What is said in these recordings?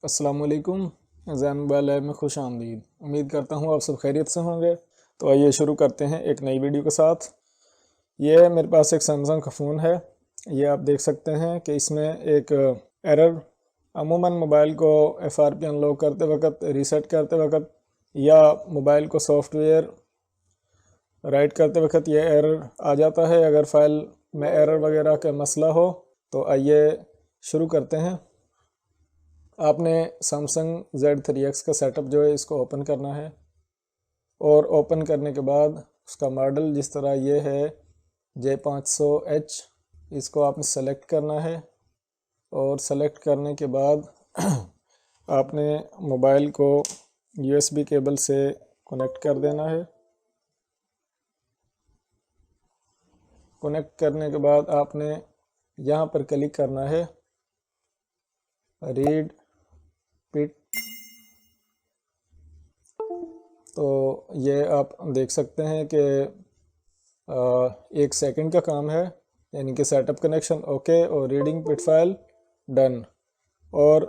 अस्सलाम वालेकुम। ज़ैन mobile lab में खुश आमदीद। उम्मीद करता हूँ आप सब खैरियत से होंगे। तो आइए शुरू करते हैं एक नई वीडियो के साथ। ये मेरे पास एक सैमसंग का फ़ोन है। ये आप देख सकते हैं कि इसमें एक एरर अमूमन मोबाइल को FRP अनलॉक करते वक्त, रीसेट करते वक्त या मोबाइल को सॉफ्टवेयर राइट करते वक्त ये एरर आ जाता है। अगर फाइल में एरर वगैरह का मसला हो तो आइए शुरू करते हैं। आपने सैमसंग Z3X का सेटअप जो है इसको ओपन करना है और ओपन करने के बाद उसका मॉडल जिस तरह ये है J500H, इसको आपने सेलेक्ट करना है और सेलेक्ट करने के बाद आपने मोबाइल को USB केबल से कनेक्ट कर देना है। कनेक्ट करने के बाद आपने यहाँ पर क्लिक करना है रीड पिट। तो ये आप देख सकते हैं कि 1 सेकंड का काम है, यानी कि सेटअप कनेक्शन ओके और रीडिंग पिट फाइल डन, और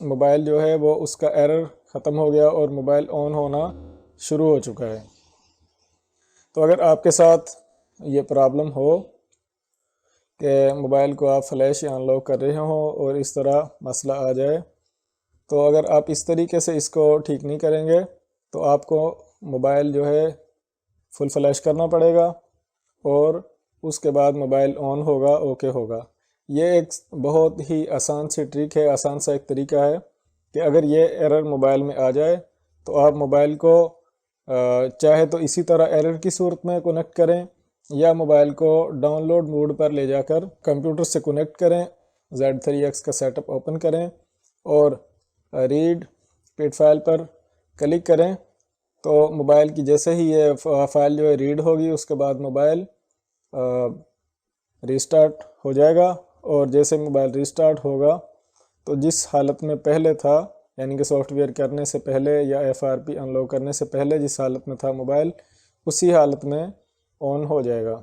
मोबाइल जो है वो उसका एरर ख़त्म हो गया और मोबाइल ऑन होना शुरू हो चुका है। तो अगर आपके साथ ये प्रॉब्लम हो कि मोबाइल को आप फ्लैश या अनलॉक कर रहे हो और इस तरह मसला आ जाए, तो अगर आप इस तरीके से इसको ठीक नहीं करेंगे तो आपको मोबाइल जो है फुल फ्लैश करना पड़ेगा और उसके बाद मोबाइल ऑन होगा, ओके होगा। ये एक बहुत ही आसान सी ट्रिक है, आसान सा एक तरीका है कि अगर ये एरर मोबाइल में आ जाए तो आप मोबाइल को चाहे तो इसी तरह एरर की सूरत में कनेक्ट करें या मोबाइल को डाउनलोड मोड पर ले जाकर कंप्यूटर से कनेक्ट करें, Z3X का सेटअप ओपन करें और रीड पिट फाइल पर क्लिक करें। तो मोबाइल की जैसे ही ये फाइल जो है रीड होगी उसके बाद मोबाइल रीस्टार्ट हो जाएगा, और जैसे मोबाइल रीस्टार्ट होगा तो जिस हालत में पहले था, यानी कि सॉफ्टवेयर करने से पहले या FRP अनलॉक करने से पहले जिस हालत में था मोबाइल, उसी हालत में ऑन हो जाएगा।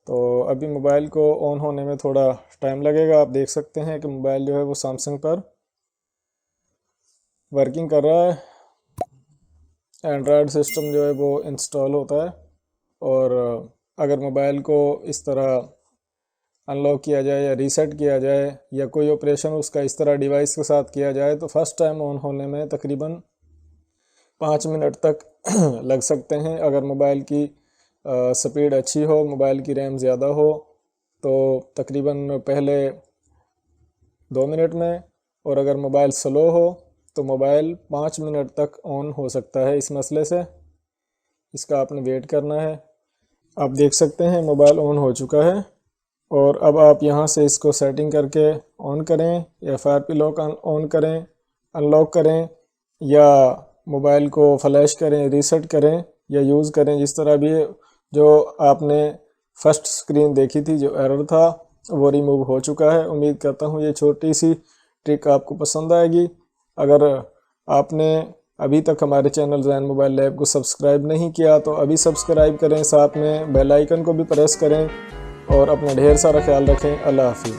तो अभी मोबाइल को ऑन होने में थोड़ा टाइम लगेगा। आप देख सकते हैं कि मोबाइल जो है वो सैमसंग पर वर्किंग कर रहा है। एंड्रॉयड सिस्टम जो है वो इंस्टॉल होता है, और अगर मोबाइल को इस तरह अनलॉक किया जाए या रीसेट किया जाए या कोई ऑपरेशन उसका इस तरह डिवाइस के साथ किया जाए तो फर्स्ट टाइम ऑन होने में तकरीबन 5 मिनट तक लग सकते हैं। अगर मोबाइल की स्पीड अच्छी हो, मोबाइल की रैम ज़्यादा हो तो तकरीबन पहले 2 मिनट में, और अगर मोबाइल स्लो हो तो मोबाइल 5 मिनट तक ऑन हो सकता है। इस मसले से इसका आपने वेट करना है। आप देख सकते हैं मोबाइल ऑन हो चुका है, और अब आप यहाँ से इसको सेटिंग करके ऑन करें या FRP लॉक ऑन करें, अनलॉक करें या मोबाइल को फ्लैश करें, रीसेट करें या यूज़ करें, जिस तरह भी जो आपने फर्स्ट स्क्रीन देखी थी जो एरर था वो रिमूव हो चुका है। उम्मीद करता हूँ ये छोटी सी ट्रिक आपको पसंद आएगी। अगर आपने अभी तक हमारे चैनल ज़ैन मोबाइल लैब को सब्सक्राइब नहीं किया तो अभी सब्सक्राइब करें, साथ में बेल आइकन को भी प्रेस करें, और अपना ढेर सारा ख्याल रखें। अल्लाह हाफिज़।